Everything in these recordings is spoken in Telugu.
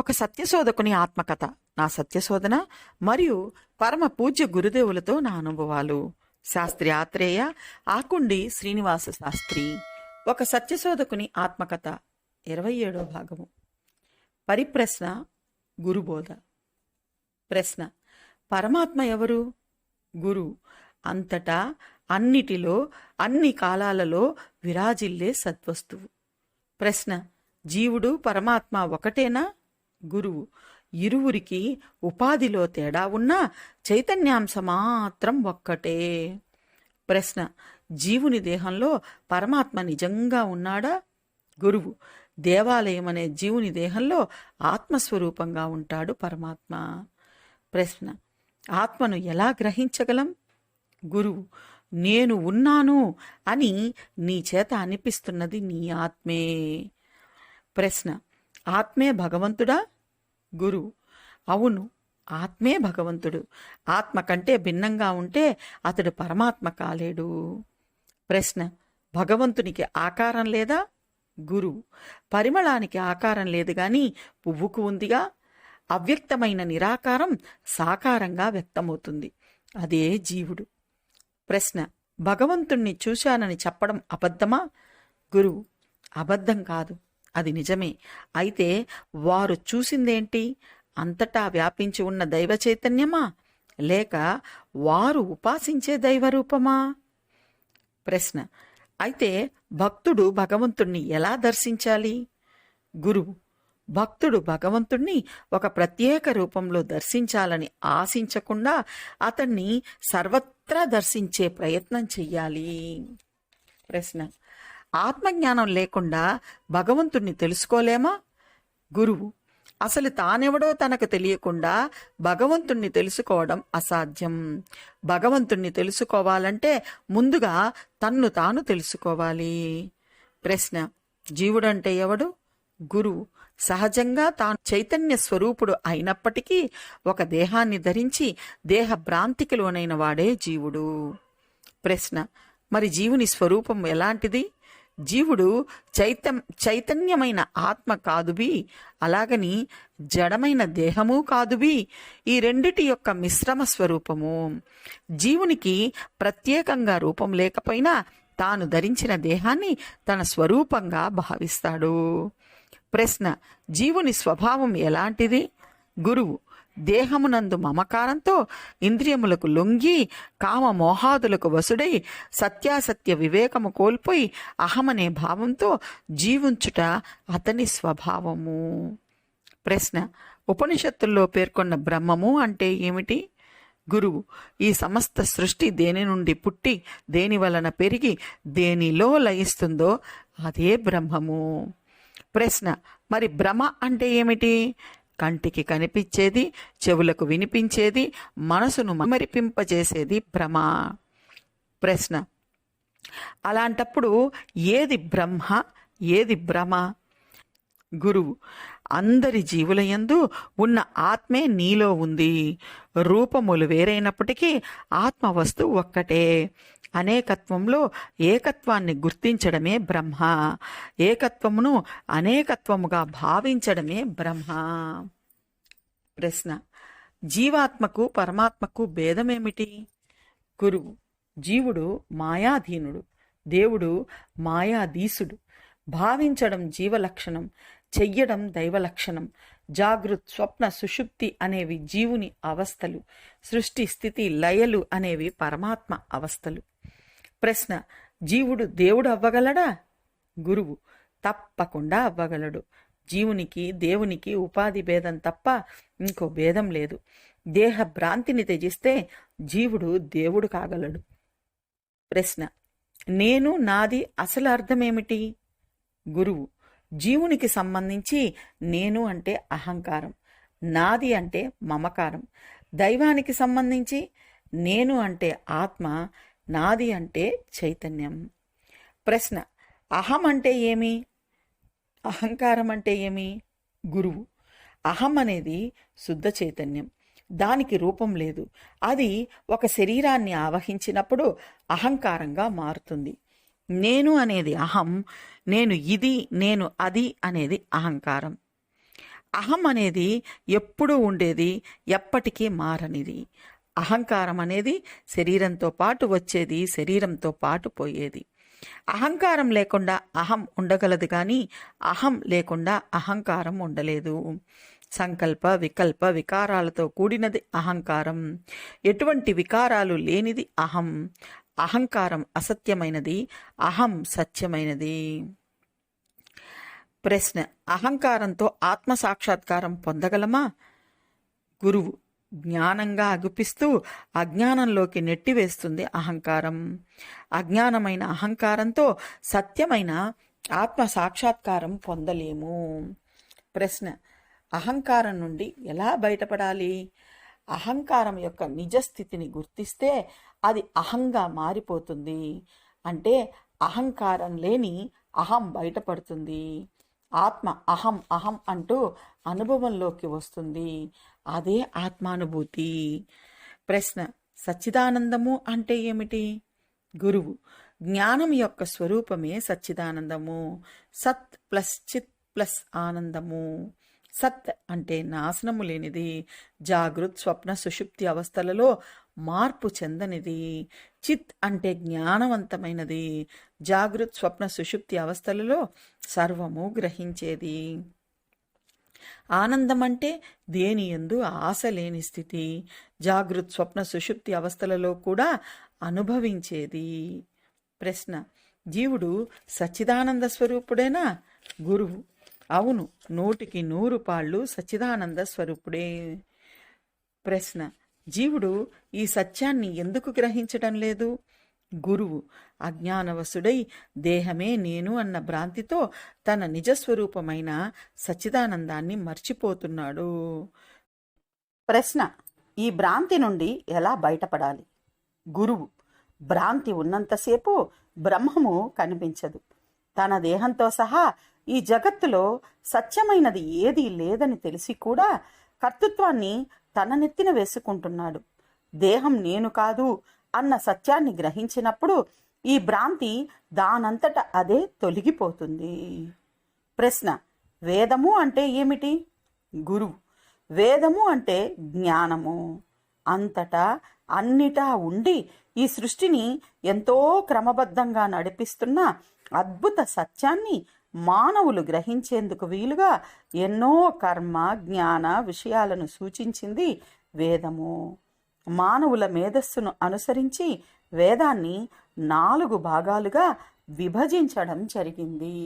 ఒక సత్యశోధకుని ఆత్మకథ, నా సత్యశోధన మరియు పరమ పూజ్య గురుదేవులతో నా అనుభవాలు. శాస్త్రి ఆత్రేయ, ఆకుండి శ్రీనివాస శాస్త్రి. ఒక సత్యశోధకుని ఆత్మకథ, 27వ భాగము. పరిప్రశ్న, గురుబోధ. ప్రశ్న: పరమాత్మ ఎవరు? గురు: అంతటా, అన్నిటిలో, అన్ని కాలాలలో విరాజిల్లే సద్వస్తువు. ప్రశ్న: జీవుడు పరమాత్మ ఒకటేనా? గురువు: ఇరువురికి ఉపాధిలో తేడా ఉన్నా చైతన్యాంశ మాత్రం ఒక్కటే. ప్రశ్న: జీవుని దేహంలో పరమాత్మ నిజంగా ఉన్నాడా? గురువు: దేవాలయం అనే జీవుని దేహంలో ఆత్మస్వరూపంగా ఉంటాడు పరమాత్మ. ప్రశ్న: ఆత్మను ఎలా గ్రహించగలం? గురువు: నేను ఉన్నాను అని నీ చేత అనిపిస్తున్నది నీ ఆత్మే. ప్రశ్న: ఆత్మే భగవంతుడా? గురువు: అవును, ఆత్మే భగవంతుడు. ఆత్మ కంటే భిన్నంగా ఉంటే అతడు పరమాత్మ కాలేడు. ప్రశ్న: భగవంతునికి ఆకారం లేదా? గురువు: పరిమళానికి ఆకారం లేదు గాని పువ్వుకు ఉందిగా. అవ్యక్తమైన నిరాకారం సాకారంగా వ్యక్తమవుతుంది, అదే జీవుడు. ప్రశ్న: భగవంతుణ్ణి చూశానని చెప్పడం అబద్ధమా? గురువు: అబద్ధం కాదు, అది నిజమే. అయితే వారు చూసిందేంటి? అంతటా వ్యాపించి ఉన్న దైవ చైతన్యమా, లేక వారు ఉపాసించే దైవరూపమా? ప్రశ్న: అయితే భక్తుడు భగవంతుణ్ణి ఎలా దర్శించాలి? గురువు: భక్తుడు భగవంతుణ్ణి ఒక ప్రత్యేక రూపంలో దర్శించాలని ఆశించకుండా అతన్ని సర్వత్రా దర్శించే ప్రయత్నం చెయ్యాలి. ప్రశ్న: ఆత్మజ్ఞానం లేకుండా భగవంతుణ్ణి తెలుసుకోలేమా? గురువు: అసలు తానెవడో తనకు తెలియకుండా భగవంతుణ్ణి తెలుసుకోవడం అసాధ్యం. భగవంతుణ్ణి తెలుసుకోవాలంటే ముందుగా తన్ను తాను తెలుసుకోవాలి. ప్రశ్న: జీవుడంటే ఎవడు? గురువు: సహజంగా తాను చైతన్య స్వరూపుడు అయినప్పటికీ ఒక దేహాన్ని ధరించి దేహ భ్రాంతికి లోనైన వాడే జీవుడు. ప్రశ్న: మరి జీవుని స్వరూపం ఎలాంటిది? జీవుడు చైతన్యమైన ఆత్మ కాదుబి, అలాగని జడమైన దేహము కాదుబి. ఈ రెండిటి యొక్క మిశ్రమ స్వరూపము. జీవునికి ప్రత్యేకంగా రూపం లేకపోయినా తాను ధరించిన దేహాన్ని తన స్వరూపంగా భావిస్తాడు. ప్రశ్న: జీవుని స్వభావం ఎలాంటిది? గురువు: దేహమునందు మమకారంతో ఇంద్రియములకు లొంగి కామ మోహాదులకు వసుడై సత్యాసత్య వివేకము కోల్పోయి అహమనే భావంతో జీవించుట అతని స్వభావము. ప్రశ్న: ఉపనిషత్తుల్లో పేర్కొన్న బ్రహ్మము అంటే ఏమిటి? గురువు: ఈ సమస్త సృష్టి దేని నుండి పుట్టి దేని వలన పెరిగి దేనిలో లయిస్తుందో అదే బ్రహ్మము. ప్రశ్న: మరి భ్రమ అంటే ఏమిటి? కంటికి కనిపించేది, చెవులకు వినిపించేది, మనసును మరిపింపజేసేది భ్రమ. ప్రశ్న: అలాంటప్పుడు ఏది బ్రహ్మ, ఏది భ్రమ? గురువు: అందరి జీవులయందు ఉన్న ఆత్మే నీలో ఉంది. రూపములు వేరైనప్పటికీ ఆత్మ వస్తువు ఒక్కటే. అనేకత్వంలో ఏకత్వాన్ని గుర్తించడమే బ్రహ్మ. ఏకత్వమును అనేకత్వముగా భావించడమే బ్రహ్మ. ప్రశ్న: జీవాత్మకు పరమాత్మకు భేదమేమిటి? గురువు: జీవుడు మాయాధీనుడు, దేవుడు మాయాధీసుడు. భావించడం జీవలక్షణం, చెయ్యడం దైవలక్షణం. జాగృత్, స్వప్న, సుషుప్తి అనేవి జీవుని అవస్థలు. సృష్టి, స్థితి, లయలు అనేవి పరమాత్మ అవస్థలు. ప్రశ్న: జీవుడు దేవుడు అవ్వగలడా? గురువు: తప్పకుండా అవ్వగలడు. జీవునికి దేవునికి ఉపాధి భేదం తప్ప ఇంకో భేదం లేదు. దేహ భ్రాంతిని త్యజిస్తే జీవుడు దేవుడు కాగలడు. ప్రశ్న: నేను, నాది అసలు అర్థమేమిటి? గురువు: జీవునికి సంబంధించి నేను అంటే అహంకారం, నాది అంటే మమకారం. దైవానికి సంబంధించి నేను అంటే ఆత్మ, నాది అంటే చైతన్యం. ప్రశ్న: అహం అంటే ఏమి? అహంకారం అంటే ఏమి? గురువు: అహం అనేది శుద్ధ చైతన్యం. దానికి రూపం లేదు. అది ఒక శరీరాన్ని ఆవహించినప్పుడు అహంకారంగా మారుతుంది. నేను అనేది అహం, నేను ఇది, నేను అది అనేది అహంకారం. అహం అనేది ఎప్పుడూ ఉండేది, ఎప్పటికీ మారనిది. అహంకారం అనేది శరీరంతో పాటు వచ్చేది, శరీరంతో పాటు పోయేది. అహంకారం లేకుండా అహం ఉండగలదు కానీ అహం లేకుండా అహంకారం ఉండలేదు. సంకల్ప వికల్ప వికారాలతో కూడినది అహంకారం. ఎటువంటి వికారాలు లేనిది అహం. అహంకారం అసత్యమైనది, అహం సత్యమైనది. ప్రశ్న: అహంకారంతో ఆత్మ సాక్షాత్కారం పొందగలమా? గురువు: జ్ఞానంగా అగుపిస్తూ అజ్ఞానంలోకి నెట్టివేస్తుంది అహంకారం. అజ్ఞానమైన అహంకారంతో సత్యమైన ఆత్మ సాక్షాత్కారం పొందలేము. ప్రశ్న: అహంకారం నుండి ఎలా బయటపడాలి? అహంకారం యొక్క నిజస్థితిని గుర్తిస్తే అది అహంగా మారిపోతుంది. అంటే అహంకారం లేని అహం బయటపడుతుంది. ఆత్మ అహం అహం అంటూ అనుభవంలోకి వస్తుంది. అదే ఆత్మానుభూతి. ప్రశ్న: సచ్చిదానందము అంటే ఏమిటి? గురువు: జ్ఞానం యొక్క స్వరూపమే సచ్చిదానందము. సత్ ప్లస్ చిత్ ప్లస్ ఆనందము. సత్ అంటే నాశనము లేనిది, జాగృత్ స్వప్న సుషుప్తి అవస్థలలో మార్పు చెందనిది. చిత్ అంటే జ్ఞానవంతమైనది, జాగృత్ స్వప్న సుషుప్తి అవస్థలలో సర్వము గ్రహించేది. ఆనందం అంటే దేని యందు ఆశ లేని స్థితి, జాగృత్ స్వప్న సుషుప్తి అవస్థలలో కూడా అనుభవించేది. ప్రశ్న: జీవుడు సచ్చిదానంద స్వరూపుడేనా? గురువు: అవును, 100కి 100 సచ్చిదానంద స్వరూపుడే. ప్రశ్న: జీవుడు ఈ సత్యాన్ని ఎందుకు గ్రహించడం లేదు? గురువు: అజ్ఞానవశుడై దేహమే నేను అన్న భ్రాంతితో తన నిజస్వరూపమైన సచ్చిదానందాన్ని మర్చిపోతున్నాడు. ప్రశ్న: ఈ భ్రాంతి నుండి ఎలా బయటపడాలి? గురువు: భ్రాంతి ఉన్నంతసేపు బ్రహ్మము కనిపించదు. తన దేహంతో సహా ఈ జగత్తులో సత్యమైనది ఏదీ లేదని తెలిసి కూడా కర్తృత్వాన్ని తన నెత్తిన వేసుకుంటున్నాడు. దేహం నేను కాదు అన్న సత్యాన్ని గ్రహించినప్పుడు ఈ భ్రాంతి దానంతట అదే తొలగిపోతుంది. ప్రశ్న: వేదము అంటే ఏమిటి? గురువు: వేదము అంటే జ్ఞానము. అంతటా అన్నిటా ఉండి ఈ సృష్టిని ఎంతో క్రమబద్ధంగా నడిపిస్తున్న అద్భుత సత్యాన్ని మానవులు గ్రహించేందుకు వీలుగా ఎన్నో కర్మ జ్ఞాన విషయాలను సూచించింది వేదము. మానవుల మేధస్సును అనుసరించి వేదాన్ని 4 భాగాలుగా విభజించడం జరిగింది.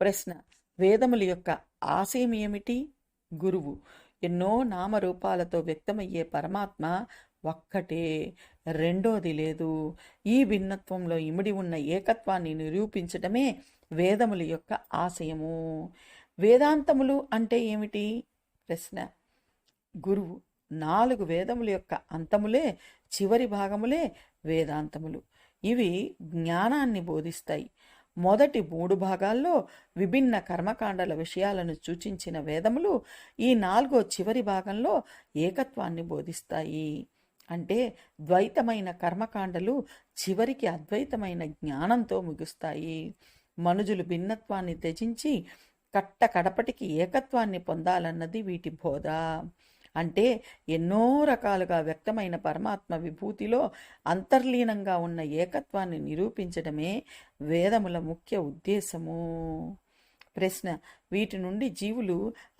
ప్రశ్న: వేదముల యొక్క ఆశయం ఏమిటి? గురువు: ఎన్నో నామరూపాలతో వ్యక్తమయ్యే పరమాత్మ ఒక్కటే, రెండోది లేదు. ఈ భిన్నత్వంలో ఇమిడి ఉన్న ఏకత్వాన్ని నిరూపించడమే వేదముల యొక్క ఆశయము. వేదాంతములు అంటే ఏమిటి? ప్రశ్న: గురువు: 4 వేదముల యొక్క అంతములే, చివరి భాగములే వేదాంతములు. ఇవి జ్ఞానాన్ని బోధిస్తాయి. మొదటి 3 భాగాల్లో విభిన్న కర్మకాండల విషయాలను సూచించిన వేదములు ఈ 4వ చివరి భాగంలో ఏకత్వాన్ని బోధిస్తాయి. అంటే ద్వైతమైన కర్మకాండలు చివరికి అద్వైతమైన జ్ఞానంతో ముగుస్తాయి. మనుజులు భిన్నత్వాన్ని త్యజించి కడపటికి ఏకత్వాన్ని పొందాలన్నది వీటి బోధ. అంటే ఎన్నో రకాలుగా వ్యక్తమైన పరమాత్మ విభూతిలో అంతర్లీనంగా ఉన్న ఏకత్వాన్ని నిరూపించడమే వేదముల ముఖ్య ఉద్దేశము. ప్రశ్న: వీటి నుండి జీవులు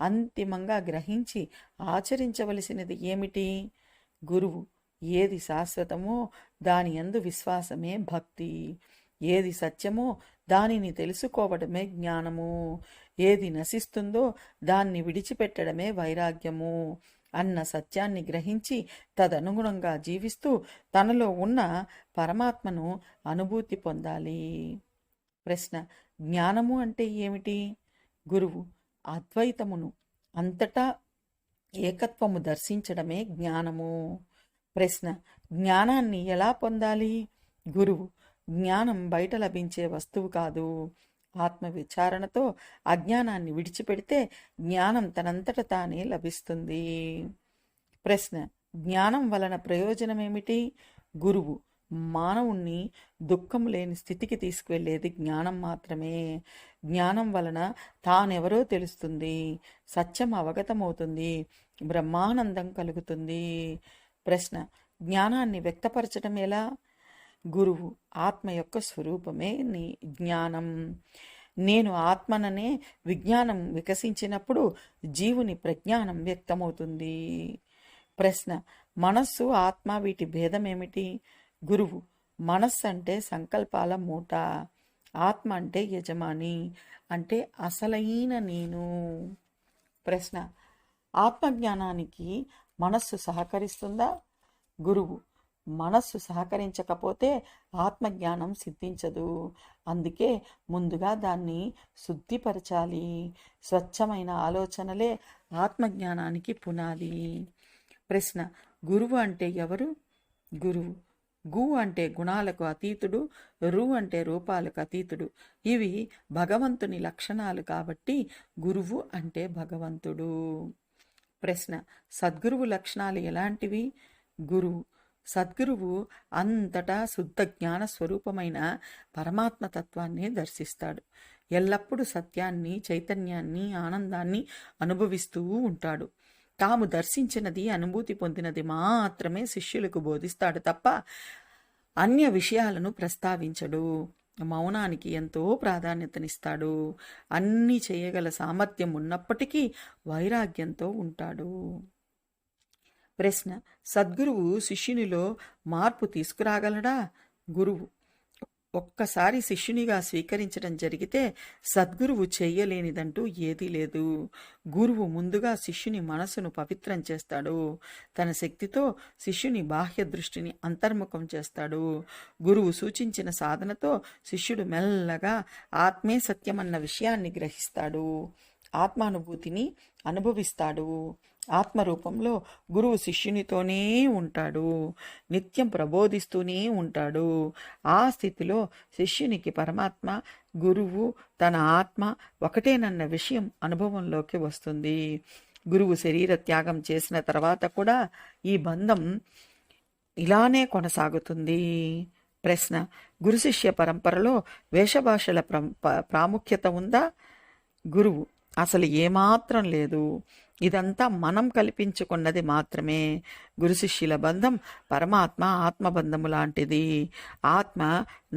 అంతిమంగా గ్రహించి ఆచరించవలసినది ఏమిటి? గురువు: ఏది శాశ్వతమో దాని యందు విశ్వాసమే భక్తి, ఏది సత్యమో దానిని తెలుసుకోవడమే జ్ఞానము, ఏది నశిస్తుందో దాన్ని విడిచిపెట్టడమే వైరాగ్యము అన్న సత్యాన్ని గ్రహించి తదనుగుణంగా జీవిస్తూ తనలో ఉన్న పరమాత్మను అనుభూతి పొందాలి. ప్రశ్న: జ్ఞానము అంటే ఏమిటి? గురువు: అద్వైతమును అంతటా ఏకత్వము దర్శించడమే జ్ఞానము. ప్రశ్న: జ్ఞానాన్ని ఎలా పొందాలి? గురువు: జ్ఞానం బయట లభించే వస్తువు కాదు. ఆత్మ విచారణతో అజ్ఞానాన్ని విడిచిపెడితే జ్ఞానం తనంతట తానే లభిస్తుంది. ప్రశ్న: జ్ఞానం వలన ప్రయోజనమేమిటి? గురువు: మానవుణ్ణి దుఃఖం లేని స్థితికి తీసుకువెళ్ళేది జ్ఞానం మాత్రమే. జ్ఞానం వలన తానెవరో తెలుస్తుంది, సత్యం అవగతమవుతుంది, బ్రహ్మానందం కలుగుతుంది. ప్రశ్న: జ్ఞానాన్ని వ్యక్తపరచడం ఎలా? గురువు: ఆత్మ యొక్క స్వరూపమే జ్ఞానం. నేను ఆత్మననే విజ్ఞానం వికసించినప్పుడు జీవుని ప్రజ్ఞానం వ్యక్తమవుతుంది. ప్రశ్న: మనస్సు, ఆత్మ వీటి భేదం ఏమిటి? గురువు: మనస్సు అంటే సంకల్పాల మూట, ఆత్మ అంటే యజమాని, అంటే అసలైన నేను. ప్రశ్న: ఆత్మజ్ఞానానికి మనస్సు సహకరిస్తుందా? గురువు: మనస్సు సహకరించకపోతే ఆత్మజ్ఞానం సిద్ధించదు. అందుకే ముందుగా దాన్ని శుద్ధిపరచాలి. స్వచ్ఛమైన ఆలోచనలే ఆత్మజ్ఞానానికి పునాది. ప్రశ్న: గురువు అంటే ఎవరు? గురువు: గు అంటే గుణాలకు అతీతుడు, రు అంటే రూపాలకు అతీతుడు. ఇవి భగవంతుని లక్షణాలు కాబట్టి గురువు అంటే భగవంతుడు. ప్రశ్న: సద్గురువు లక్షణాలు ఎలాంటివి? గురువు: సద్గురువు అంతటా శుద్ధ జ్ఞాన స్వరూపమైన పరమాత్మ తత్వాన్ని దర్శిస్తాడు. ఎల్లప్పుడూ సత్యాన్ని, చైతన్యాన్ని, ఆనందాన్ని అనుభవిస్తూ ఉంటాడు. తాము దర్శించినది, అనుభూతి పొందినది మాత్రమే శిష్యులకు బోధిస్తాడు తప్ప అన్య విషయాలను ప్రస్తావించడు. మౌనానికి ఎంతో ప్రాధాన్యతనిస్తాడు. అన్నీ చేయగల సామర్థ్యం ఉన్నప్పటికీ వైరాగ్యంతో ఉంటాడు. ప్రశ్న: సద్గురువు శిష్యునిలో మార్పు తీసుకురాగలడా? గురువు: ఒక్కసారి శిష్యునిగా స్వీకరించడం జరిగితే సద్గురువు చెయ్యలేనిదంటూ ఏదీ లేదు. గురువు ముందుగా శిష్యుని మనసును పవిత్రం చేస్తాడు. తన శక్తితో శిష్యుని బాహ్య దృష్టిని అంతర్ముఖం చేస్తాడు. గురువు సూచించిన సాధనతో శిష్యుడు మెల్లగా ఆత్మే సత్యమన్న విషయాన్ని గ్రహిస్తాడు. ఆత్మానుభూతిని అనుభవిస్తాడు. ఆత్మరూపంలో గురువు శిష్యునితోనే ఉంటాడు. నిత్యం ప్రబోధిస్తూనే ఉంటాడు. ఆ స్థితిలో శిష్యునికి పరమాత్మ, గురువు, తన ఆత్మ ఒకటేనన్న విషయం అనుభవంలోకి వస్తుంది. గురువు శరీర త్యాగం చేసిన తర్వాత కూడా ఈ బంధం ఇలానే కొనసాగుతుంది. ప్రశ్న: గురు శిష్య పరంపరలో వేషభాషల ప్రాముఖ్యత ఉందా? గురువు: అసలు ఏమాత్రం లేదు. ఇదంతా మనం కల్పించుకున్నది మాత్రమే. గురు శిష్యుల బంధం పరమాత్మ ఆత్మబంధము లాంటిది. ఆత్మ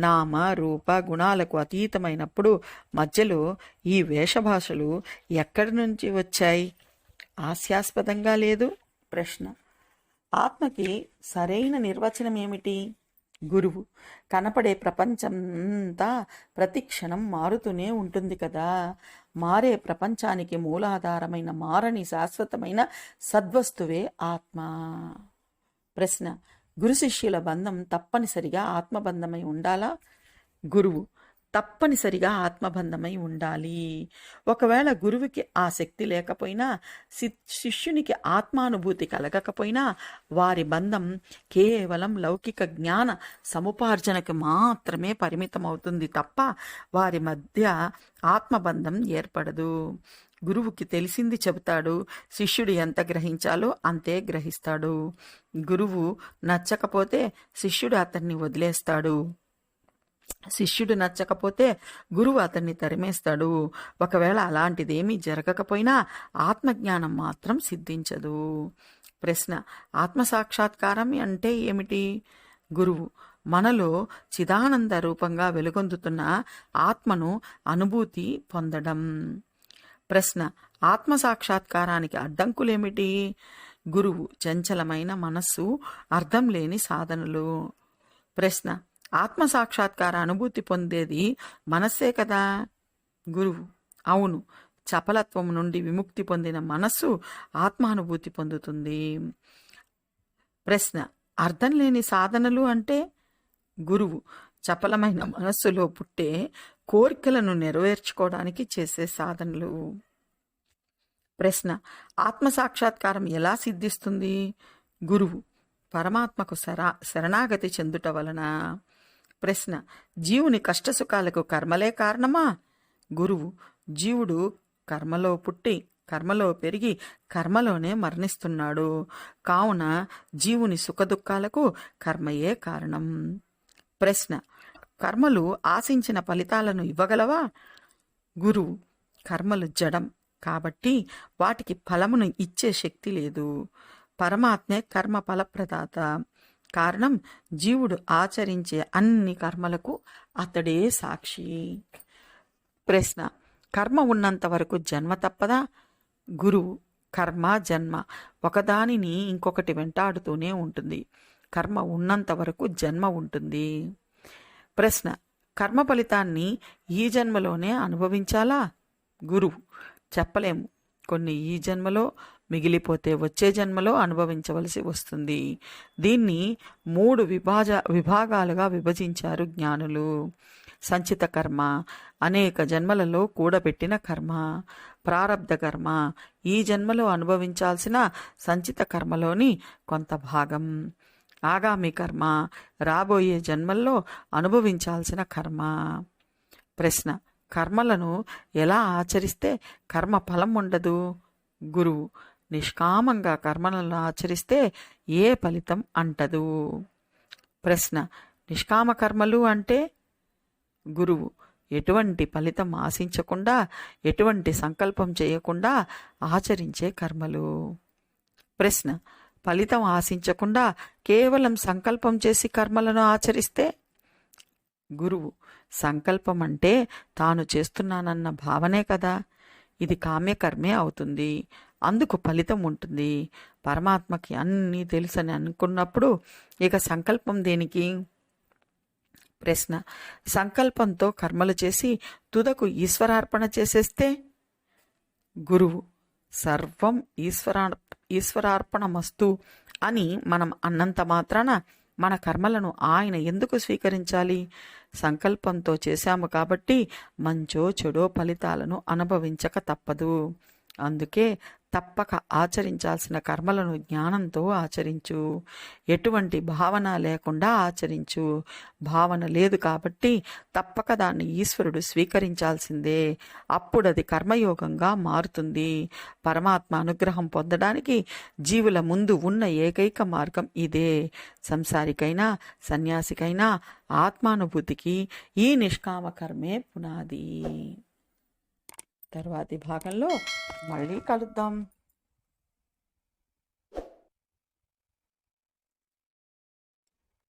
నామ రూప గుణాలకు అతీతమైనప్పుడు మధ్యలో ఈ వేషభాషలు ఎక్కడి నుంచి వచ్చాయి? హాస్యాస్పదంగా లేదు. ప్రశ్న: ఆత్మకి సరైన నిర్వచనం ఏమిటి? గురువు: కనపడే ప్రపంచంతా ప్రతిక్షణం మారుతూనే ఉంటుంది కదా. మారే ప్రపంచానికి మూలాధారమైన మారని శాశ్వతమైన సద్వస్తువే ఆత్మ. ప్రశ్న: గురు శిష్యుల బంధం తప్పనిసరిగా ఆత్మబంధమై ఉండాలా? గురువు: తప్పనిసరిగా ఆత్మబంధమై ఉండాలి. ఒకవేళ గురువుకి ఆ శక్తి లేకపోయినా, శిష్యునికి ఆత్మానుభూతి కలగకపోయినా వారి బంధం కేవలం లౌకిక జ్ఞాన సముపార్జనకు మాత్రమే పరిమితమవుతుంది తప్ప వారి మధ్య ఆత్మబంధం ఏర్పడదు. గురువుకి తెలిసింది చెబుతాడు. శిష్యుడు ఎంత గ్రహించాలో అంతే గ్రహిస్తాడు. గురువు నచ్చకపోతే శిష్యుడు అతన్ని వదిలేస్తాడు. శిష్యుడు నచ్చకపోతే గురువు అతన్ని తరిమేస్తాడు. ఒకవేళ అలాంటిదేమీ జరగకపోయినా ఆత్మజ్ఞానం మాత్రం సిద్ధించదు. ప్రశ్న: ఆత్మసాక్షాత్కారం అంటే ఏమిటి? గురువు: మనలో చిదానంద రూపంగా వెలుగొందుతున్న ఆత్మను అనుభూతి పొందడం. ప్రశ్న: ఆత్మసాక్షాత్కారానికి అడ్డంకులేమిటి? గురువు: చంచలమైన మనస్సు, అర్థం లేని సాధనలు. ప్రశ్న: ఆత్మసాక్షాత్కార అనుభూతి పొందేది మనస్సే కదా. గురువు: అవును, చపలత్వం నుండి విముక్తి పొందిన మనస్సు ఆత్మానుభూతి పొందుతుంది. ప్రశ్న: అర్థం లేని సాధనలు అంటే? గురువు: చపలమైన మనస్సులో పుట్టే కోరికలను నెరవేర్చుకోవడానికి చేసే సాధనలు. ప్రశ్న: ఆత్మసాక్షాత్కారం ఎలా సిద్ధిస్తుంది? గురువు: పరమాత్మకు శరణాగతి చెందుట వలన. ప్రశ్న: జీవుని కష్టసుఖాలకు కర్మలే కారణమా? గురువు: జీవుడు కర్మలో పుట్టి, కర్మలో పెరిగి, కర్మలోనే మరణిస్తున్నాడు. కావున జీవుని సుఖదుఖాలకు కర్మయే కారణం. ప్రశ్న: కర్మలు ఆశించిన ఫలితాలను ఇవ్వగలవా? గురువు: కర్మలు జడం కాబట్టి వాటికి ఫలమును ఇచ్చే శక్తి లేదు. పరమాత్మే కర్మ ఫలప్రదాత. కారణం, జీవుడు ఆచరించే అన్ని కర్మలకు అతడే సాక్షి. ప్రశ్న: కర్మ ఉన్నంత వరకు జన్మ తప్పదా? గురువు: కర్మ జన్మ ఒకదానిని ఇంకొకటి వెంటాడుతూనే ఉంటుంది. కర్మ ఉన్నంత వరకు జన్మ ఉంటుంది. ప్రశ్న: కర్మ ఫలితాన్ని ఈ జన్మలోనే అనుభవించాలా? గురువు: చెప్పలేము. కొన్ని ఈ జన్మలో, మిగిలిపోతే వచ్చే జన్మలో అనుభవించవలసి వస్తుంది. దీన్ని 3 విభాగాలుగా విభజించారు జ్ఞానులు. సంచిత కర్మ, అనేక జన్మలలో కూడబెట్టిన కర్మ. ప్రారబ్ధ కర్మ, ఈ జన్మలో అనుభవించాల్సిన సంచిత కర్మలోని కొంత భాగం. ఆగామి కర్మ, రాబోయే జన్మల్లో అనుభవించాల్సిన కర్మ. ప్రశ్న: కర్మలను ఎలా ఆచరిస్తే కర్మ ఫలం ఉండదు? గురువు: నిష్కామంగా కర్మలను ఆచరిస్తే ఏ ఫలితం అంటదు. ప్రశ్న: నిష్కామ కర్మలు అంటే? గురువు: ఎటువంటి ఫలితం ఆశించకుండా, ఎటువంటి సంకల్పం చేయకుండా ఆచరించే కర్మలు. ప్రశ్న: ఫలితం ఆశించకుండా కేవలం సంకల్పం చేసి కర్మలను ఆచరిస్తే? గురువు: సంకల్పం అంటే తాను చేస్తున్నానన్న భావనే కదా. ఇది కామ్యకర్మే అవుతుంది. అందుకు ఫలితం ఉంటుంది. పరమాత్మకి అన్నీ తెలుసని అనుకున్నప్పుడు ఇక సంకల్పం దేనికి? ప్రశ్న: సంకల్పంతో కర్మలు చేసి తుదకు ఈశ్వరార్పణ చేసేస్తే? గురువు: సర్వం ఈశ్వరార్పణమస్తు అని మనం అన్నంత మాత్రాన మన కర్మలను ఆయన ఎందుకు స్వీకరించాలి? సంకల్పంతో చేశాము కాబట్టి మంచో చెడో ఫలితాలను అనుభవించక తప్పదు. అందుకే తప్పక ఆచరించాల్సిన కర్మలను జ్ఞానంతో ఆచరించు. ఎటువంటి భావన లేకుండా ఆచరించు. భావన లేదు కాబట్టి తప్పక దాన్ని ఈశ్వరుడు స్వీకరించాల్సిందే. అప్పుడది కర్మయోగంగా మారుతుంది. పరమాత్మ అనుగ్రహం పొందడానికి జీవుల ముందు ఉన్న ఏకైక మార్గం ఇదే. సంసారికైనా సన్యాసికైనా ఆత్మానుభూతికి ఈ నిష్కామ కర్మే పునాది. తర్వాతి భాగంలో మళ్ళీ కలుద్దాం.